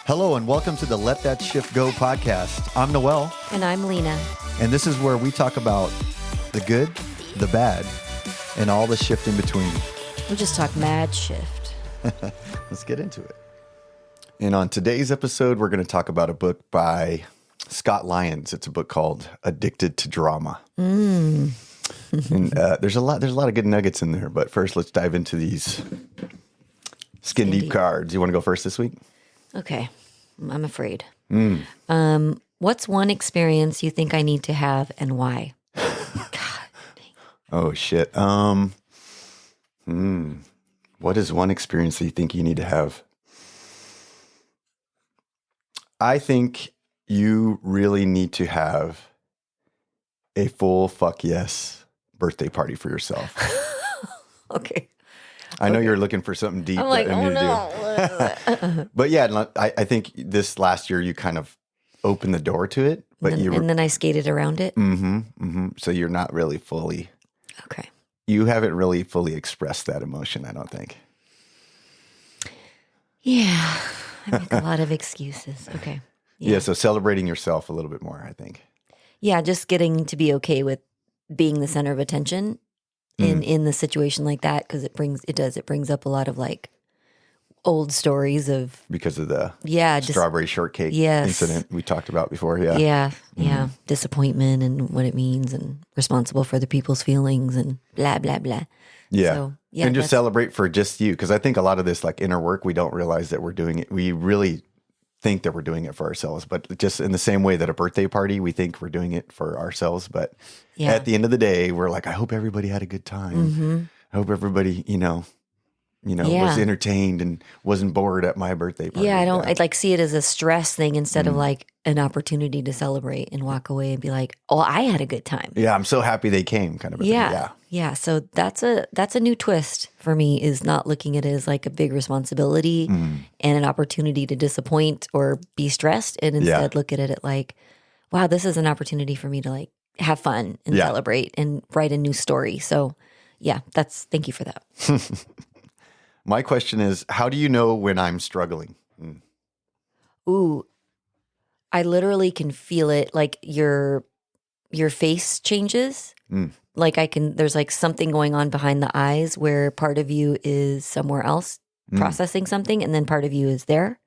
Hello and welcome to the Let That Shift Go podcast. I'm Noel. And I'm Lena. And this is where we talk about the good, the bad, and all the shift in between. We'll just talk mad shift. Let's get into it. And on today's episode, we're going to talk about a book by Scott Lyons. It's a book called Addicted to Drama. And there's a lot of good nuggets in there. But first, let's dive into these skin deep cards. You want to go first this week? Okay. I'm afraid. What's one experience you think I need to have and why? God. Oh, shit. What is one experience that you think you need to have? I think you really need to have a full fuck yes birthday party for yourself. Okay. I know you're looking for something deep. I'm like, that I need oh to do. But yeah, I think this last year you kind of opened the door to it. But and then I skated around it. So you're not really fully. Okay. You haven't really fully expressed that emotion, I don't think. Yeah. I make a lot of excuses. Okay. Yeah, so celebrating yourself a little bit more, I think. Yeah, just getting to be okay with being the center of attention in the situation like that, because it brings up a lot of like old stories of Because of the just strawberry shortcake incident we talked about before. Yeah. Disappointment and what it means and responsible for the people's feelings and blah, blah, blah. Yeah. So, and just celebrate for just you. Because I think a lot of this like inner work, we don't realize that we're doing it. We really think that we're doing it for ourselves, but just in the same way that a birthday party, we think we're doing it for ourselves. But at the end of the day, we're like, I hope everybody had a good time. I hope everybody, was entertained and wasn't bored at my birthday party. Yeah, I'd like see it as a stress thing instead of like an opportunity to celebrate and walk away and be like, oh, I had a good time. Yeah, I'm so happy they came kind of a thing. Yeah. So that's a new twist for me, is not looking at it as like a big responsibility and an opportunity to disappoint or be stressed, and instead look at it like, wow, this is an opportunity for me to like have fun and celebrate and write a new story. So yeah, thank you for that. My question is, how do you know when I'm struggling? Ooh, I literally can feel it. Like your face changes. Like there's like something going on behind the eyes where part of you is somewhere else processing something, and then part of you is there.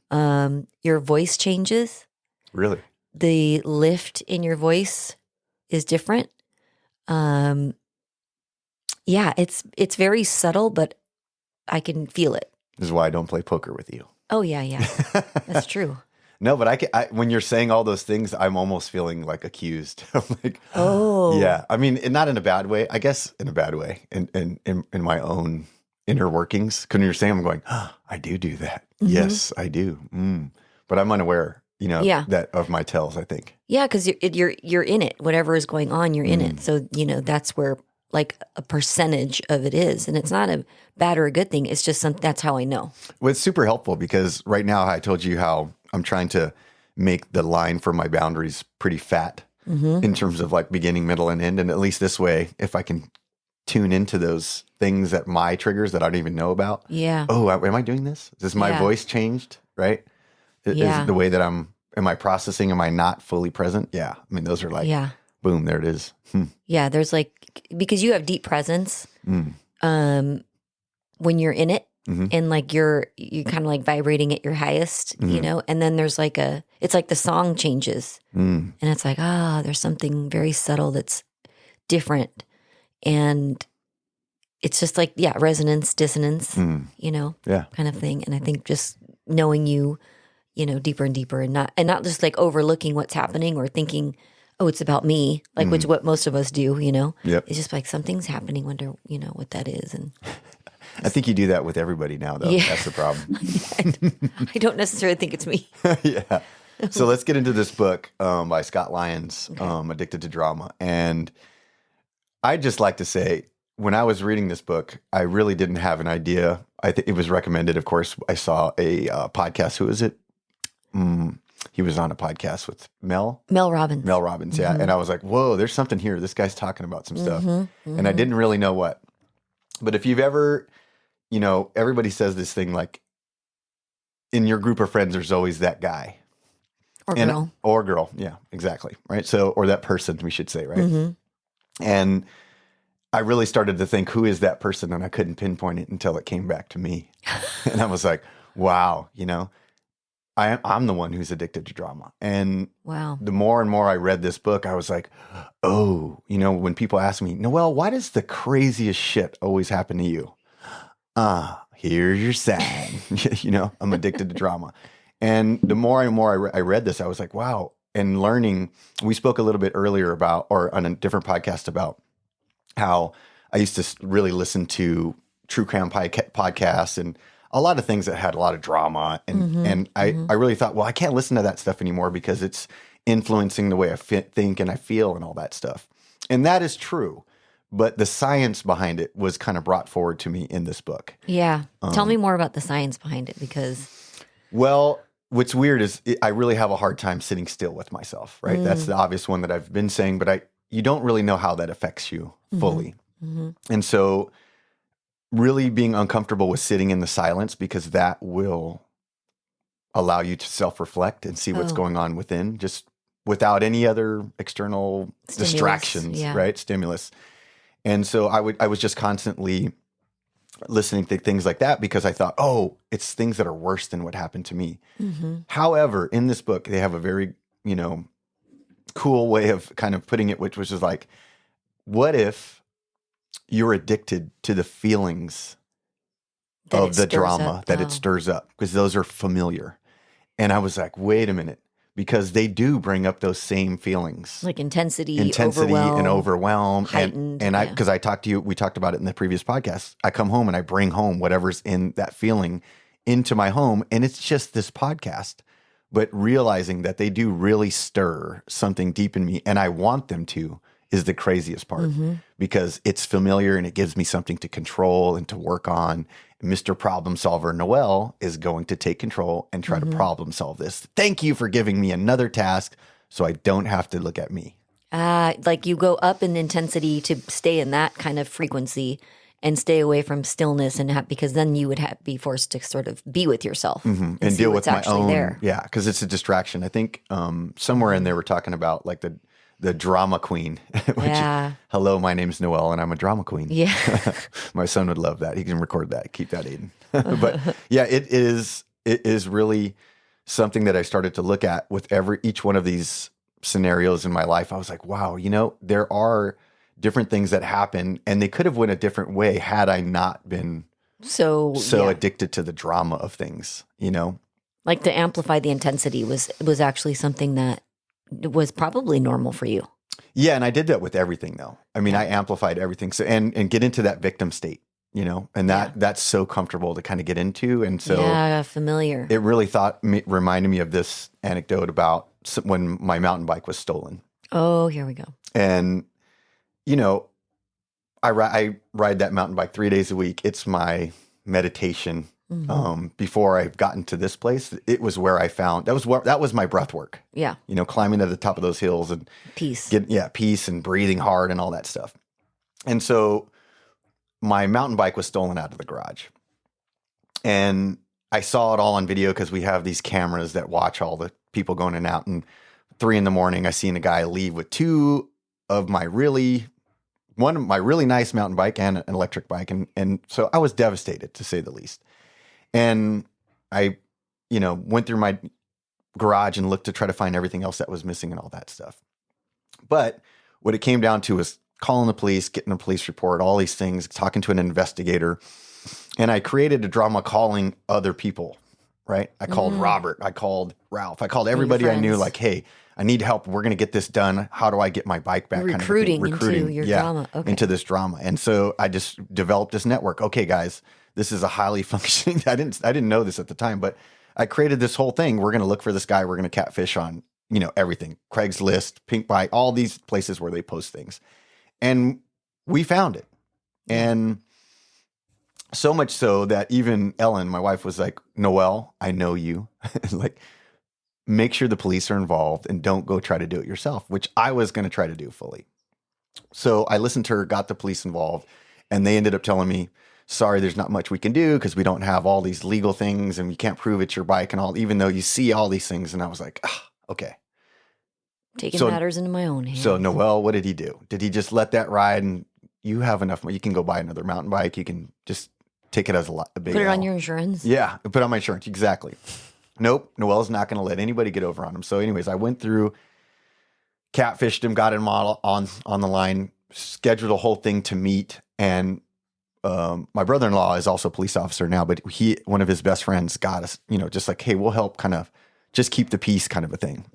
Your voice changes. Really? The lift in your voice is different. It's very subtle, but I can feel it. This is why I don't play poker with you. Oh, yeah. That's true. No, but when you're saying all those things, I'm almost feeling like accused. I'm like, oh. Yeah. I mean, not in a bad way. I guess in a bad way, in my own inner workings. Because when you're saying, I'm going, I do that. Yes, I do. But I'm unaware, that of my tells, I think. Yeah, because you're in it. Whatever is going on, you're in it. So, that's where like a percentage of it is. And it's not a bad or a good thing. It's just that's how I know. Well, it's super helpful because right now I told you how I'm trying to make the line for my boundaries pretty fat in terms of like beginning, middle, and end. And at least this way, if I can tune into those things that my triggers that I don't even know about. Yeah. Oh, am I doing this? Is my voice changed? Right? Is the way that am I processing? Am I not fully present? Yeah. I mean, those are like, boom, there it is. Yeah. There's like, because you have deep presence when you're in it. And like you're kind of like vibrating at your highest, and then there's like it's like the song changes and it's like, there's something very subtle that's different. And it's just like, resonance, dissonance, kind of thing. And I think just knowing you, deeper and deeper and not just like overlooking what's happening or thinking, oh, it's about me, like which what most of us do, Yep. It's just like something's happening, wonder, what that is. And I think you do that with everybody now, though. Yeah. That's the problem. I don't necessarily think it's me. Yeah. So let's get into this book by Scott Lyons, Addicted to Drama. And I'd just like to say, when I was reading this book, I really didn't have an idea. I think it was recommended. Of course, I saw a podcast. Who is it? He was on a podcast with Mel Robbins. Mel Robbins, yeah. And I was like, whoa, there's something here. This guy's talking about some stuff. And I didn't really know what. But if you've ever, everybody says this thing like, in your group of friends, there's always that guy. Or girl. Or girl. Yeah, exactly. Right. So, or that person, we should say, right? And I really started to think, who is that person? And I couldn't pinpoint it until it came back to me. And I was like, wow, I'm the one who's addicted to drama. And wow. The more and more I read this book, I was like, oh, when people ask me, Noelle, why does the craziest shit always happen to you? Here's your sign. I'm addicted to drama. And the more and more I read this, I was like, wow. And learning, we spoke a little bit earlier about, or on a different podcast about, how I used to really listen to true crime podcasts and a lot of things that had a lot of drama. And I really thought, well, I can't listen to that stuff anymore because it's influencing the way I think and I feel and all that stuff. And that is true. But the science behind it was kind of brought forward to me in this book. Yeah. Tell me more about the science behind it because... Well, what's weird is I really have a hard time sitting still with myself, right? That's the obvious one that I've been saying, but you don't really know how that affects you fully. And so really being uncomfortable with sitting in the silence, because that will allow you to self-reflect and see what's going on within, just without any other external distractions, right? Stimulus. And so I was just constantly listening to things like that because I thought, oh, it's things that are worse than what happened to me. However, in this book, they have a very, cool way of kind of putting it, which was just like, what if you're addicted to the feelings of the drama that it stirs up? Because those are familiar. And I was like, wait a minute, because they do bring up those same feelings. Like intensity and overwhelm. Heightened. And we talked about it in the previous podcast. I come home and I bring home whatever's in that feeling into my home. And it's just this podcast. But realizing that they do really stir something deep in me, and I want them to, is the craziest part because it's familiar and it gives me something to control and to work on. Mr. Problem Solver Noelle is going to take control and try to problem solve this. Thank you for giving me another task so I don't have to look at me. Like you go up in intensity to stay in that kind of frequency and stay away from stillness because then you would be forced to sort of be with yourself and deal with my own. There. Yeah, because it's a distraction. I think somewhere in there we're talking about like the drama queen. Hello, my name's Noelle and I'm a drama queen. Yeah. My son would love that. He can record that. Keep that, Aiden. But yeah, it is really something that I started to look at with each one of these scenarios in my life. I was like, wow, there are different things that happen, and they could have went a different way had I not been so addicted to the drama of things, Like to amplify the intensity was actually something that was probably normal for you. Yeah, and I did that with everything though. I mean, I amplified everything. So and get into that victim state, and that's so comfortable to kind of get into. And so familiar. It really reminded me of this anecdote about when my mountain bike was stolen. Oh, here we go. And I ride that mountain bike 3 days a week. It's my meditation. Before I've gotten to this place, it was where I found that was my breath work. Yeah. Climbing to the top of those hills and peace. Peace and breathing hard and all that stuff. And so my mountain bike was stolen out of the garage. And I saw it all on video because we have these cameras that watch all the people going in and out. And 3 a.m, I seen a guy leave with one of my really nice mountain bike and an electric bike. And so I was devastated, to say the least. And I, went through my garage and looked to try to find everything else that was missing and all that stuff. But what it came down to was calling the police, getting a police report, all these things, talking to an investigator. And I created a drama calling other people, right? I called Robert. I called Ralph. I called everybody I knew, like, hey, I need help. We're going to get this done. How do I get my bike back? Recruiting into your drama. Okay. Into this drama. And so I just developed this network. Okay, guys, this is a highly functioning. I didn't know this at the time, but I created this whole thing. We're going to look for this guy. We're going to catfish on, everything. Craigslist, Pink Bike, all these places where they post things. And we found it. And so much so that even Ellen, my wife, was like, Noelle, I know you. Like, make sure the police are involved and don't go try to do it yourself, which I was going to try to do fully. So I listened to her, got the police involved, and they ended up telling me, sorry, there's not much we can do because we don't have all these legal things and we can't prove it's your bike and all, even though you see all these things. And I was like, okay. Taking matters into my own hands. So Noel, what did he do? Did he just let that ride and you have enough money? You can go buy another mountain bike. You can just take it as a big Put it on your insurance. Yeah, put it on my insurance. Exactly. Nope. Noel's not going to let anybody get over on him. So anyways, I went through, catfished him, got him on the line, scheduled a whole thing to meet. And my brother-in-law is also a police officer now, but one of his best friends got us, just like, hey, we'll help kind of just keep the peace kind of a thing.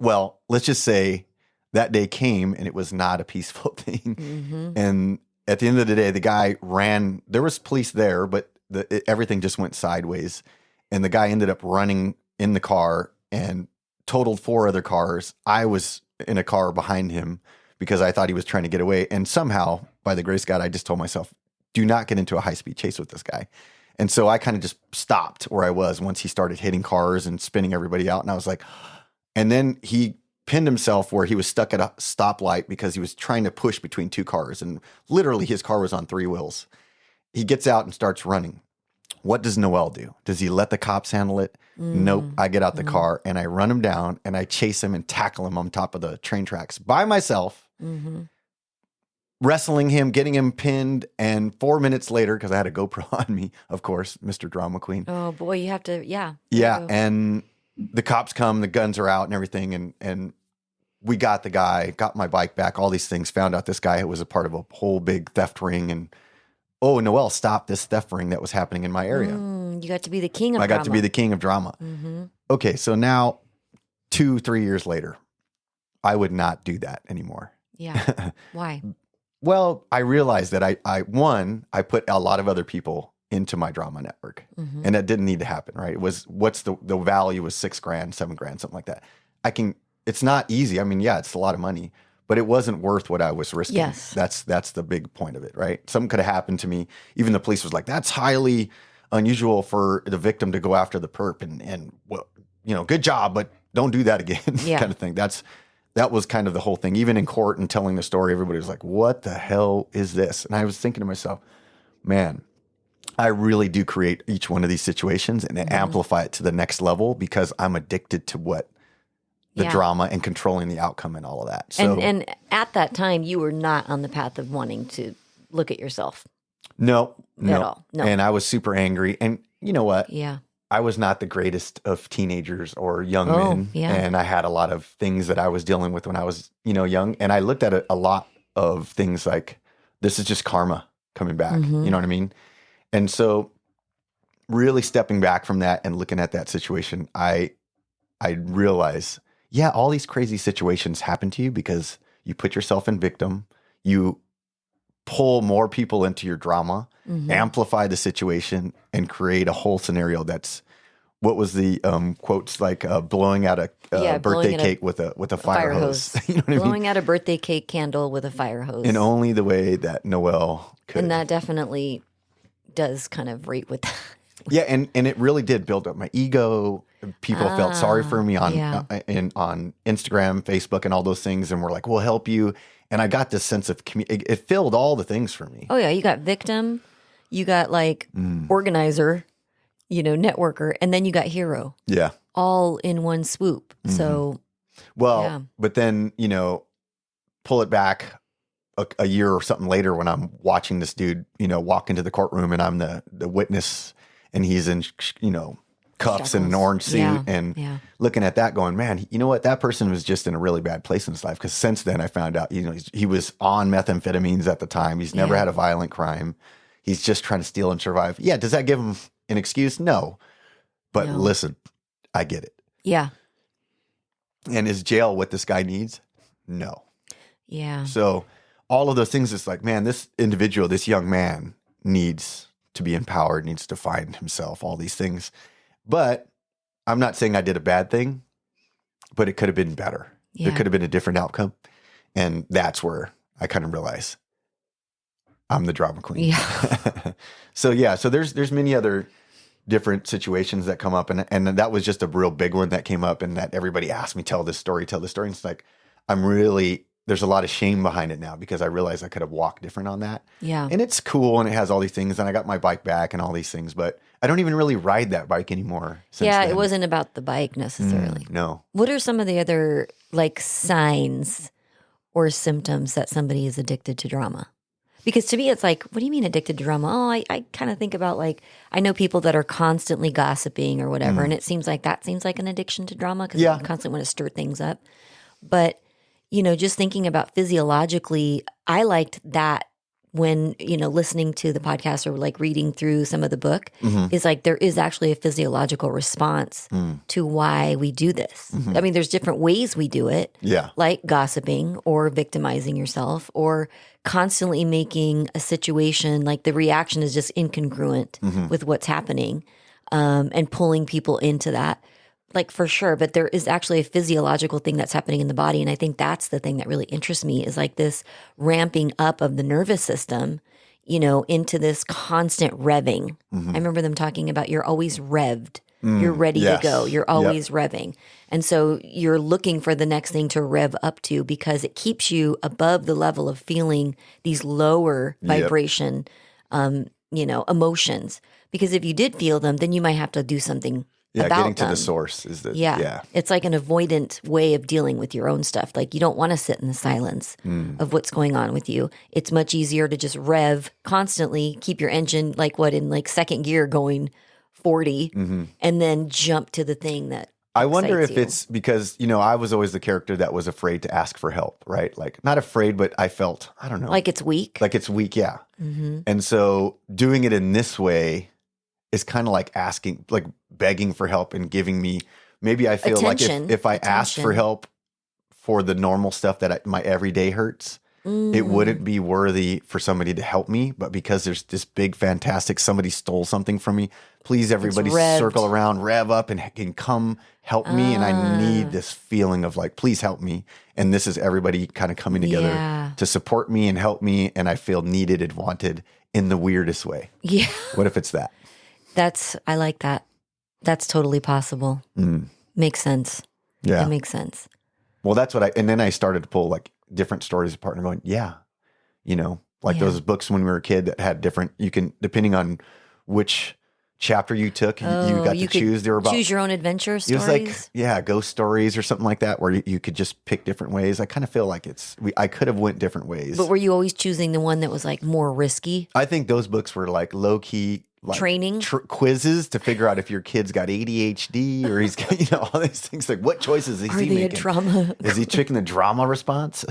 Well, let's just say that day came and it was not a peaceful thing. Mm-hmm. And at the end of the day, the guy ran. There was police there, but everything just went sideways. And the guy ended up running in the car and totaled 4 other cars. I was in a car behind him because I thought he was trying to get away. And somehow, by the grace of God, I just told myself, do not get into a high-speed chase with this guy. And so I kind of just stopped where I was once he started hitting cars and spinning everybody out. And I was like, and then he pinned himself where he was stuck at a stoplight because he was trying to push between 2 cars. And literally his car was on 3 wheels. He gets out and starts running. What does Noel do? Does he let the cops handle it? Nope. I get out the car and I run him down and I chase him and tackle him on top of the train tracks by myself, wrestling him, getting him pinned. And 4 minutes later, because I had a GoPro on me, of course, Mr. Drama Queen. Oh boy, you have to, yeah. Yeah. And the cops come, the guns are out and everything. And we got the guy, got my bike back, all these things, found out this guy was a part of a whole big theft ring. And Noel stopped this theft ring that was happening in my area. You got to be the king of drama. I got to be the king of drama. Okay, so now 2-3 years later, I would not do that anymore. Yeah. Why? Well, I realized that I put a lot of other people into my drama network, and that didn't need to happen, right? It was, what's the value was $6,000, $7,000, something like that. It's not easy. I mean, yeah, it's a lot of money, but it wasn't worth what I was risking. Yes. That's the big point of it, right? Something could have happened to me. Even the police was like, that's highly unusual for the victim to go after the perp and well, good job, but don't do that again, kind of thing. That was kind of the whole thing. Even in court and telling the story, everybody was like, what the hell is this? And I was thinking to myself, man, I really do create each one of these situations and amplify it to the next level because I'm addicted to the drama and controlling the outcome and all of that. So, and at that time, you were not on the path of wanting to look at yourself. No. At all. No. And I was super angry. And you know what? Yeah. I was not the greatest of teenagers or young men. Yeah. And I had a lot of things that I was dealing with when I was, young. And I looked at a lot of things like, this is just karma coming back. You know what I mean? And so really stepping back from that and looking at that situation, I realized, yeah, all these crazy situations happen to you because you put yourself in victim. You pull more people into your drama, amplify the situation, and create a whole scenario that's, what was the quotes, like blowing out a birthday cake with a fire hose. You know what I mean? Blowing out a birthday cake candle with a fire hose. In only the way that Noel could. And that definitely does kind of rate with that. Yeah, and it really did build up my ego. People felt sorry for me on Instagram, Facebook, and all those things, and were like, "We'll help you." And I got this sense of it filled all the things for me. Oh yeah, you got victim, you got like organizer, networker, and then you got hero. Yeah, all in one swoop. So, but then pull it back a year or something later when I'm watching this dude, walk into the courtroom, and I'm the witness, and he's in cuffs and an orange suit and looking at that going, man, you know what? That person was just in a really bad place in his life. Because since then I found out, he was on methamphetamines at the time. He's never had a violent crime. He's just trying to steal and survive. Yeah. Does that give him an excuse? No. But listen, I get it. Yeah. And is jail what this guy needs? No. Yeah. So all of those things, it's like, man, this individual, this young man needs to be empowered, needs to find himself, all these things. But I'm not saying I did a bad thing, but it could have been better. Yeah. There could have been a different outcome. And that's where I kind of realized I'm the drama queen. Yeah. So there's many other different situations that come up. And that was just a real big one that came up and that everybody asked me, tell this story. And it's like, I'm really there's a lot of shame behind it now because I realize I could have walked different on that. Yeah. And it's cool and it has all these things and I got my bike back and all these things, but I don't even really ride that bike anymore since then. It wasn't about the bike necessarily. No. What are some of the other like signs or symptoms that somebody is addicted to drama? Because to me, it's like, what do you mean addicted to drama? Oh, I kind of think about like, I know people that are constantly gossiping or whatever. And it seems like that seems like an addiction to drama because you constantly want to stir things up. But, just thinking about physiologically, I liked that when, listening to the podcast or like reading through some of the book is like, there is actually a physiological response to why we do this. I mean, there's different ways we do it. Yeah. Like gossiping or victimizing yourself or constantly making a situation like the reaction is just incongruent with what's happening and pulling people into that. Like for sure, but there is actually a physiological thing that's happening in the body. And I think that's the thing that really interests me is like this ramping up of the nervous system, into this constant revving. I remember them talking about you're always revved. You're ready to go. You're always revving. And so you're looking for the next thing to rev up to because it keeps you above the level of feeling these lower vibration, emotions. Because if you did feel them, then you might have to do something about getting to them. the source is the It's like an avoidant way of dealing with your own stuff. Like you don't want to sit in the silence of what's going on with you. It's much easier to just rev constantly, keep your engine in second gear going 40 and then jump to the thing that I wonder if you. it's because, I was always the character that was afraid to ask for help, right? Like not afraid, but I felt, I don't know. Like it's weak. Yeah. And so doing it in this way is kind of like asking, like begging for help and giving me, maybe I feel attention. Like if I asked for help for the normal stuff that my everyday hurts, it wouldn't be worthy for somebody to help me. But because there's this big, fantastic, somebody stole something from me, please everybody circle around, rev up and come help me. And I need this feeling of like, please help me. And this is everybody kind of coming together to support me and help me. And I feel needed and wanted in the weirdest way. Yeah. What if it's that? I like that. That's totally possible. Makes sense. Yeah. That makes sense. Well, that's what and then I started to pull like different stories apart and going, those books when we were a kid that had different, you can, depending on which chapter you took, you got to choose. They were about choose your own adventure stories. It was like, ghost stories or something like that, where you could just pick different ways. I kind of feel like I could have went different ways. But were you always choosing the one that was like more risky? I think those books were like low key, like training quizzes to figure out if your kid's got ADHD or he's got, all these things. Like what choices is he making? Drama? Is he picking the drama response?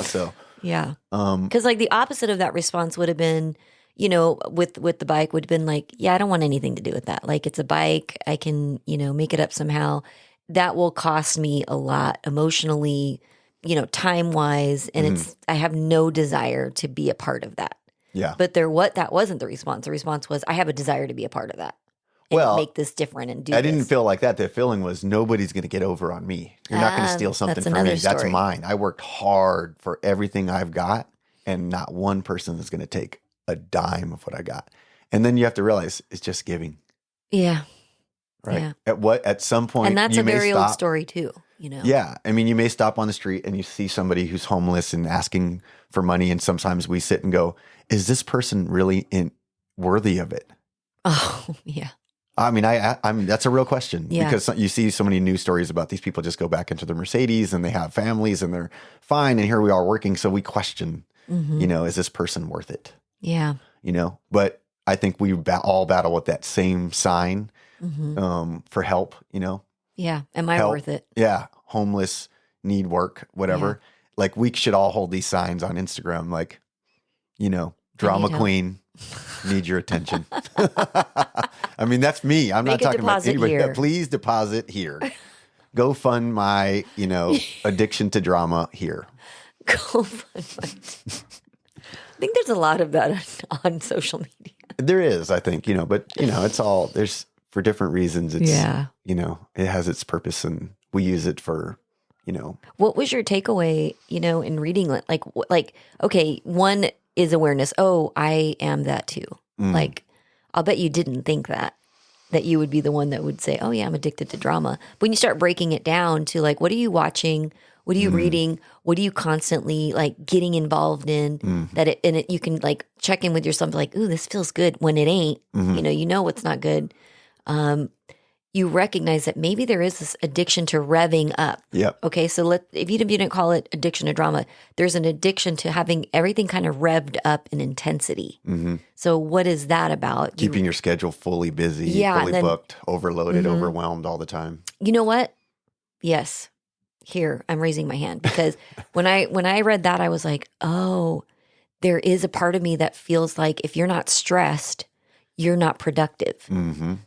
So. Yeah. Because like the opposite of that response would have been, with the bike would have been like, I don't want anything to do with that. Like it's a bike. I can, make it up somehow. That will cost me a lot emotionally, time wise. And I have no desire to be a part of that. Yeah. But that wasn't the response. The response was, I have a desire to be a part of that. And make this different and do I didn't feel like that. The feeling was nobody's going to get over on me. You're not going to steal something from me. Story. That's mine. I worked hard for everything I've got, and not one person is going to take a dime of what I got. And then you have to realize it's just giving. Yeah. Right. Yeah. At some point, and that's a very old story too. Yeah. I mean, you may stop on the street and you see somebody who's homeless and asking for money, and sometimes we sit and go, "Is this person really worthy of it?" Oh, yeah. I mean, that's a real question because you see so many news stories about these people just go back into their Mercedes and they have families and they're fine. And here we are working. So we question, is this person worth it? Yeah. But I think we all battle with that same sign for help, Yeah. Am I worth it? Yeah. Homeless, need work, whatever. Yeah. Like we should all hold these signs on Instagram, like, drama queen. Need your attention. I mean, that's me. I'm not talking about anybody. Here. Please deposit here. Go fund my, addiction to drama here. Go fund my. I think there's a lot of that on social media. There is, I think, but it's all there's for different reasons. It's it has its purpose, and we use it for, What was your takeaway, in reading? Like, okay, one is awareness. Oh, I am that too. Like, I'll bet you didn't think that you would be the one that would say, oh yeah, I'm addicted to drama. But when you start breaking it down to like, what are you watching? What are you reading? What are you constantly like getting involved in you can like check in with yourself like, ooh, this feels good when it ain't, you know, what's not good. You recognize that maybe there is this addiction to revving up. Yep. Okay. So if you didn't call it addiction to drama, there's an addiction to having everything kind of revved up in intensity. So what is that about? Keeping your schedule fully busy, fully booked, overloaded, overwhelmed all the time. You know what? Yes. Here, I'm raising my hand because when I read that, I was like, oh, there is a part of me that feels like if you're not stressed, you're not productive.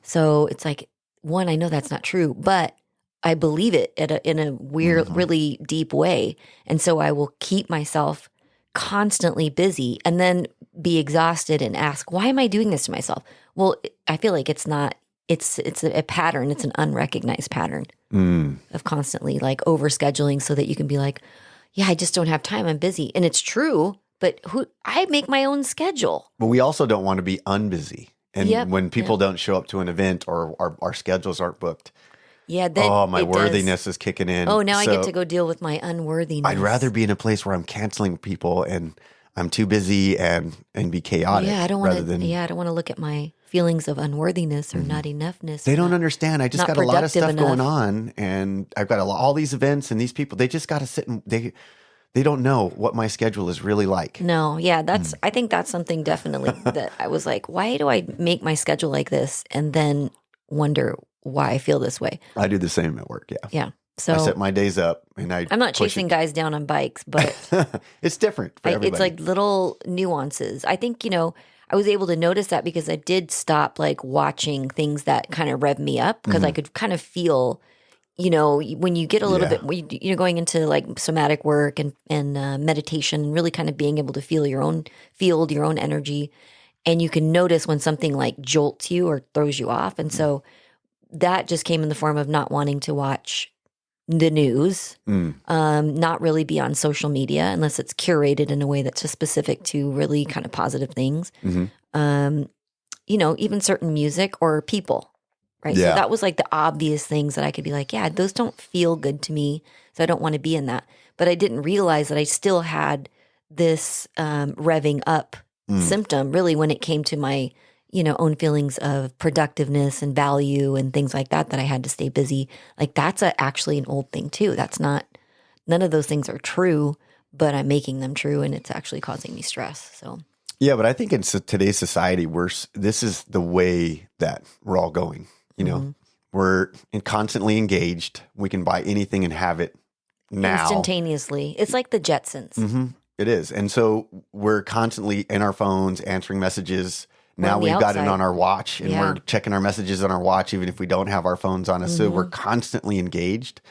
So it's like, one, I know that's not true, but I believe it in a weird, really deep way. And so I will keep myself constantly busy and then be exhausted and ask, why am I doing this to myself? Well, I feel like it's a pattern. It's an unrecognized pattern of constantly like overscheduling so that you can be like, yeah, I just don't have time. I'm busy. And it's true, but I make my own schedule. But we also don't want to be unbusy. And when people don't show up to an event or our schedules aren't booked, then my worthiness is kicking in. Oh, now I get to go deal with my unworthiness. I'd rather be in a place where I'm canceling people and I'm too busy and be chaotic. Yeah, I don't want to look at my feelings of unworthiness or not enoughness. They don't understand. I just got a lot of stuff going on, and I've got all these events and these people. They just got to sit and they don't know what my schedule is really like. No, yeah, I think that's something definitely that I was like, why do I make my schedule like this and then wonder why I feel this way? I do the same at work, yeah. Yeah. So I set my days up and I'm not chasing guys down on bikes, but it's different for everybody. It's like little nuances. I think, I was able to notice that because I did stop like watching things that kind of rev me up because I could kind of feel when you get a little bit, you're going into like somatic work and meditation and really kind of being able to feel your own field, your own energy. And you can notice when something like jolts you or throws you off. And so that just came in the form of not wanting to watch the news, not really be on social media unless it's curated in a way that's just specific to really kind of positive things. Even certain music or people. Right. Yeah. So that was like the obvious things that I could be like, yeah, those don't feel good to me. So I don't want to be in that. But I didn't realize that I still had this revving up symptom really when it came to my, own feelings of productiveness and value and things like that I had to stay busy. Like that's actually an old thing too. None of those things are true, but I'm making them true and it's actually causing me stress. So. Yeah, but I think in today's society, this is the way that we're all going. We're constantly engaged. We can buy anything and have it now. Instantaneously. It's like the Jetsons. It is. And so we're constantly in our phones answering messages. Now we've got it on our watch and we're checking our messages on our watch even if we don't have our phones on us. So we're constantly engaged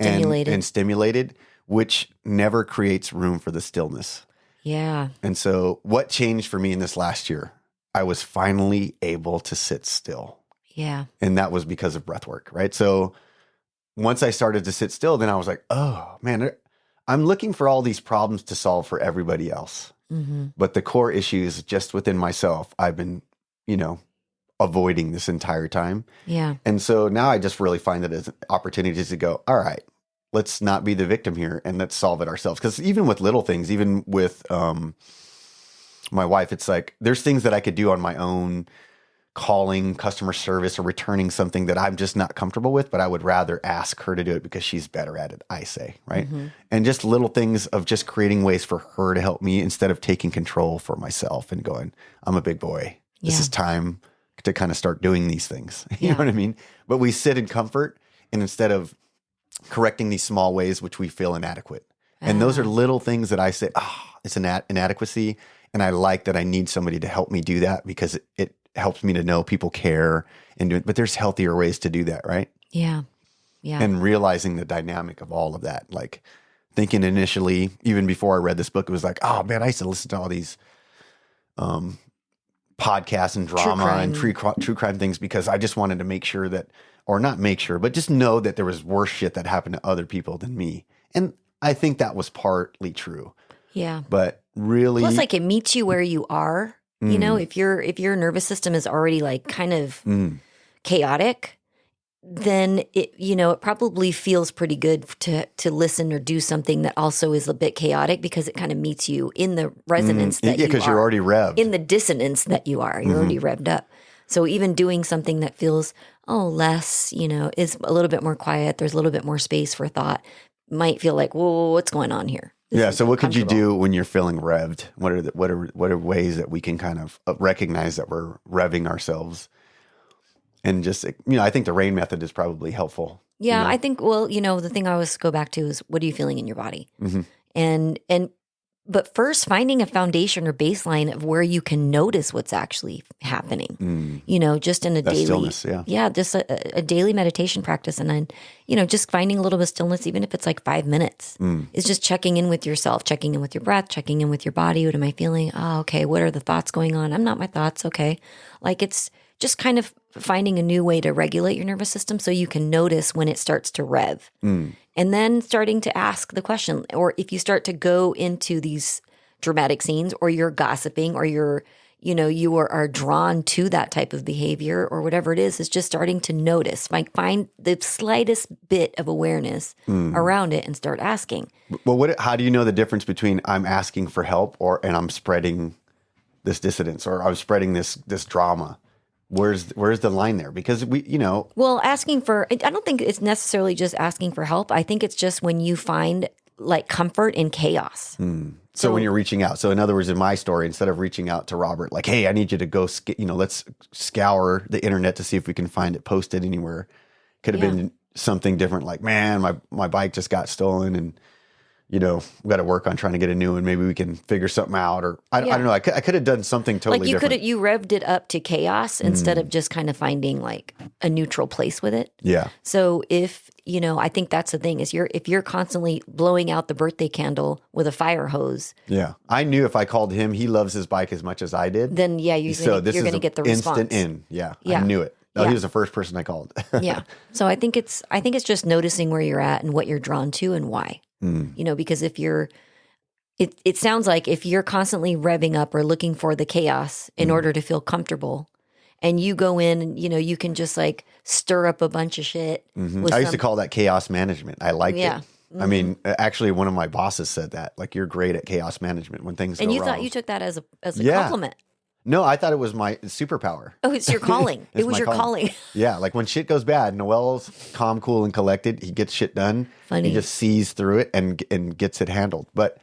and stimulated, which never creates room for the stillness. Yeah. And so what changed for me in this last year? I was finally able to sit still. Yeah. And that was because of breath work, right? So once I started to sit still, then I was like, oh man, I'm looking for all these problems to solve for everybody else. But the core issues just within myself, I've been, avoiding this entire time. Yeah. And so now I just really find that as opportunities to go, all right, let's not be the victim here and let's solve it ourselves. Because even with little things, even with my wife, it's like there's things that I could do on my own, calling customer service or returning something that I'm just not comfortable with, but I would rather ask her to do it because she's better at it, I say, right? And just little things of just creating ways for her to help me instead of taking control for myself and going, I'm a big boy. This is time to kind of start doing these things. You know what I mean? But we sit in comfort and instead of correcting these small ways which we feel inadequate. And those are little things that I say, it's an inadequacy. And I like that I need somebody to help me do that because it helps me to know people care and do it. But there's healthier ways to do that, right? Yeah. Yeah. And realizing the dynamic of all of that. Like thinking initially, even before I read this book, it was like, oh man, I used to listen to all these podcasts and drama and true crime things because I just wanted to make sure that, or not make sure, but just know that there was worse shit that happened to other people than me. And I think that was partly true. Yeah. But really. Plus like it meets you where you are. If your nervous system is already like kind of chaotic, then it probably feels pretty good to listen or do something that also is a bit chaotic, because it kind of meets you in the resonance that you are. because you're already revved. In the dissonance that you are. You're already revved up. So even doing something that feels, less, is a little bit more quiet, there's a little bit more space for thought, might feel like, whoa, what's going on here? So what could you do when you're feeling revved? What are ways that we can kind of recognize that we're revving ourselves? And just, I think the RAIN method is probably helpful. Yeah, I think, the thing I always go back to is, what are you feeling in your body? But first, finding a foundation or baseline of where you can notice what's actually happening, just in a daily stillness, just a daily meditation practice. And then, just finding a little bit of stillness, even if it's like 5 minutes, is just checking in with yourself, checking in with your breath, checking in with your body. What am I feeling? Oh, okay. What are the thoughts going on? I'm not my thoughts. Okay. Like, it's just kind of finding a new way to regulate your nervous system so you can notice when it starts to rev. And then starting to ask the question, or if you start to go into these dramatic scenes, or you're gossiping, or you are drawn to that type of behavior, or whatever it is just starting to notice, like find the slightest bit of awareness around it and start asking. Well, how do you know the difference between I'm asking for help and I'm spreading this dissonance, or I'm spreading this drama? Where's the line there? Because Well, asking for, I don't think it's necessarily just asking for help. I think it's just when you find like comfort in chaos. So when you're reaching out. So in other words, in my story, instead of reaching out to Robert, like, hey, I need you to go, let's scour the internet to see if we can find it posted anywhere. Could have been something different, like, man, my bike just got stolen, and we got to work on trying to get a new one. Maybe we can figure something out, or I don't know. I could have done something totally different. You revved it up to chaos instead of just kind of finding like a neutral place with it. Yeah. So if, I think that's the thing is if you're constantly blowing out the birthday candle with a fire hose. Yeah. I knew if I called him, he loves his bike as much as I did. Then you're going to get the response. Instant in. Yeah. I knew it. He was the first person I called. Yeah. So I think it's just noticing where you're at and what you're drawn to and why. Because if it sounds like if you're constantly revving up or looking for the chaos in order to feel comfortable, and you go in and, you can just like stir up a bunch of shit. I used to call that chaos management. I liked it. I mean, actually, one of my bosses said that, like, you're great at chaos management when things go wrong. And you thought you took that as a compliment. No, I thought it was my superpower. Oh, it's your calling. It was your calling. Yeah, like when shit goes bad, Noel's calm, cool, and collected. He gets shit done. Funny. He just sees through it and gets it handled. But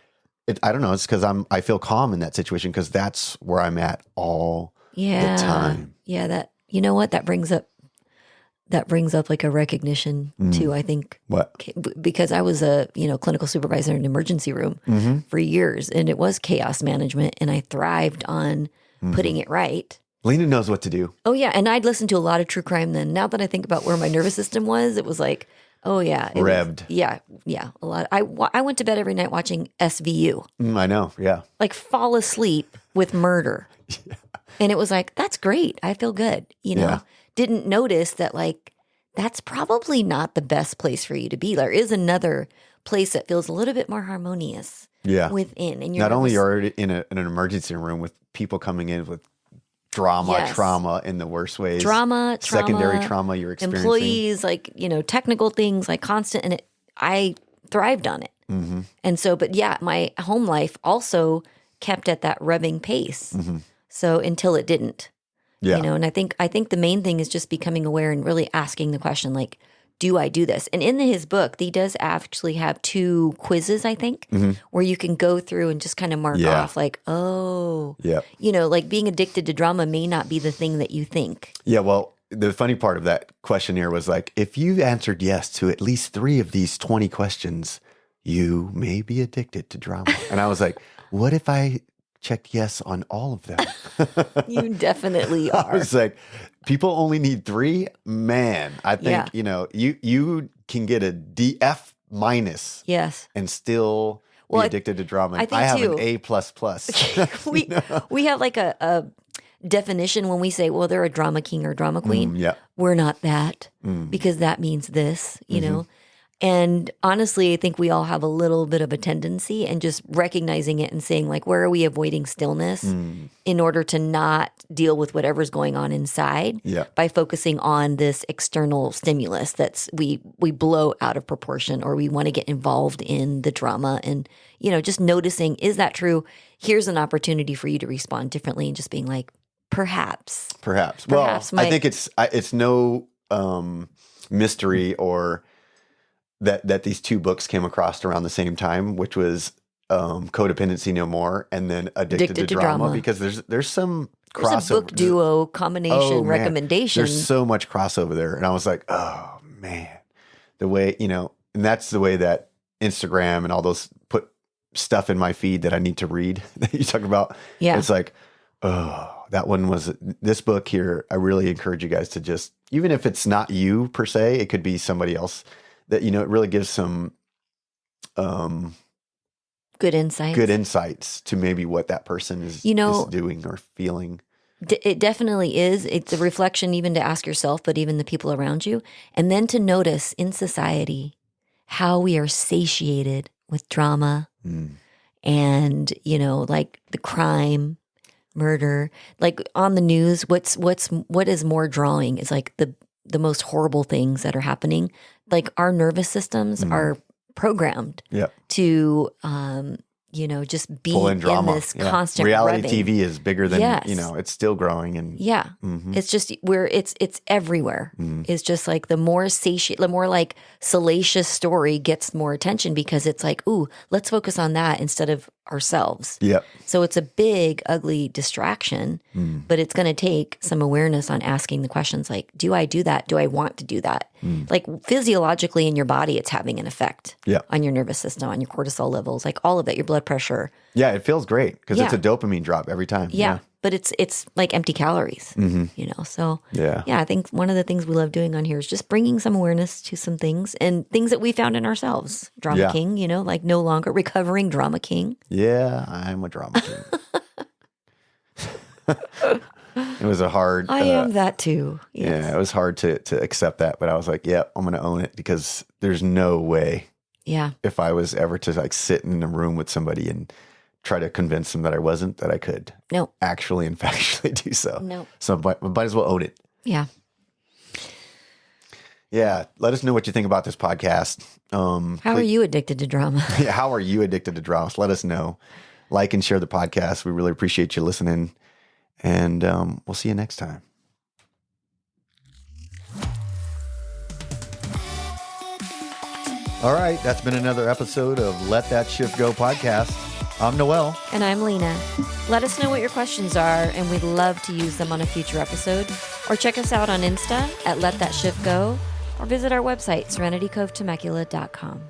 I don't know. It's because I feel calm in that situation because that's where I'm at all the time. Yeah, that brings up like a recognition too, I think. What? Because I was a, clinical supervisor in an emergency room for years, and it was chaos management, and I thrived on putting it right. Lena knows what to do. Oh yeah, and I'd listened to a lot of true crime then. Now that I think about where my nervous system was, it was like, oh yeah. Revved. Yeah, a lot. I went to bed every night watching SVU. I know, yeah. Like fall asleep with murder. Yeah. And it was like, that's great. I feel good, Yeah. Didn't notice that like, that's probably not the best place for you to be. There is another place that feels a little bit more harmonious within. And not only are you in an emergency room with people coming in with drama, trauma in the worst ways. Secondary trauma you're experiencing. Employees, like, technical things, like constant. And I thrived on it. And so, but yeah, my home life also kept at that revving pace. So until it didn't. Yeah. And I think the main thing is just becoming aware and really asking the question, like, do I do this? And in his book, he does actually have 2 quizzes, I think, where you can go through and just kind of mark off like, like being addicted to drama may not be the thing that you think. Yeah. Well, the funny part of that questionnaire was like, if you answered yes to at least 3 of these 20 questions, you may be addicted to drama. And I was like, what if I checked yes on all of them? You definitely are. I was like, people only need 3. Man, I think, you can get a DF minus. Yes. And still be addicted to drama. I have too. an A++. We have like a definition when we say, well, they're a drama king or drama queen. Yeah. We're not that because that means this, And honestly, I think we all have a little bit of a tendency, and just recognizing it and saying, like, where are we avoiding stillness in order to not deal with whatever's going on inside by focusing on this external stimulus that's we blow out of proportion, or we want to get involved in the drama. And, just noticing, is that true? Here's an opportunity for you to respond differently, and just being like, perhaps. Well, I think it's no mystery or that these two books came across around the same time, which was Codependency No More and then Addicted to Drama, because there's some crossover. There's a book duo combination recommendation. There's so much crossover there. And I was like, oh man, the way, and that's the way that Instagram and all those put stuff in my feed that I need to read that you talk about. Yeah. It's like, oh, that one was this book here. I really encourage you guys to just, even if it's not you per se, it could be somebody else, that, it really gives some good insights to maybe what that person is doing or feeling. It definitely is. It's a reflection even to ask yourself, but even the people around you. And then to notice in society how we are satiated with drama and, like the crime, murder, like on the news, what is more drawing is like the most horrible things that are happening. Like our nervous systems are programmed to, just be in this constant reality rubbing. TV is bigger than, it's still growing. And it's just it's everywhere. It's just like the more like salacious story gets more attention, because it's like, ooh, let's focus on that instead of ourselves. So it's a big, ugly distraction, but it's going to take some awareness on asking the questions like, do I do that? Do I want to do that? Like physiologically in your body, it's having an effect on your nervous system, on your cortisol levels, like all of that, your blood pressure. Yeah, it feels great because it's a dopamine drop every time. Yeah. But it's like empty calories, So I think one of the things we love doing on here is just bringing some awareness to some things and things that we found in ourselves. Drama king, like no longer recovering drama king. Yeah, I'm a drama king. It was a hard. I am that too. Yes. Yeah, it was hard to accept that, but I was like, yeah, I'm going to own it, because there's no way. Yeah. If I was ever to like sit in a room with somebody and try to convince them that I wasn't, that I could actually and factually do so. No. So might as well own it. Yeah. Yeah. Let us know what you think about this podcast. How are you addicted to drama? Yeah. How are you addicted to drama? So let us know. Like and share the podcast. We really appreciate you listening. And we'll see you next time. All right. That's been another episode of Let That Shift Go podcast. I'm Noel. And I'm Lena. Let us know what your questions are, and we'd love to use them on a future episode. Or check us out on Insta at Let That Shift Go, or visit our website, serenitycovetemecula.com.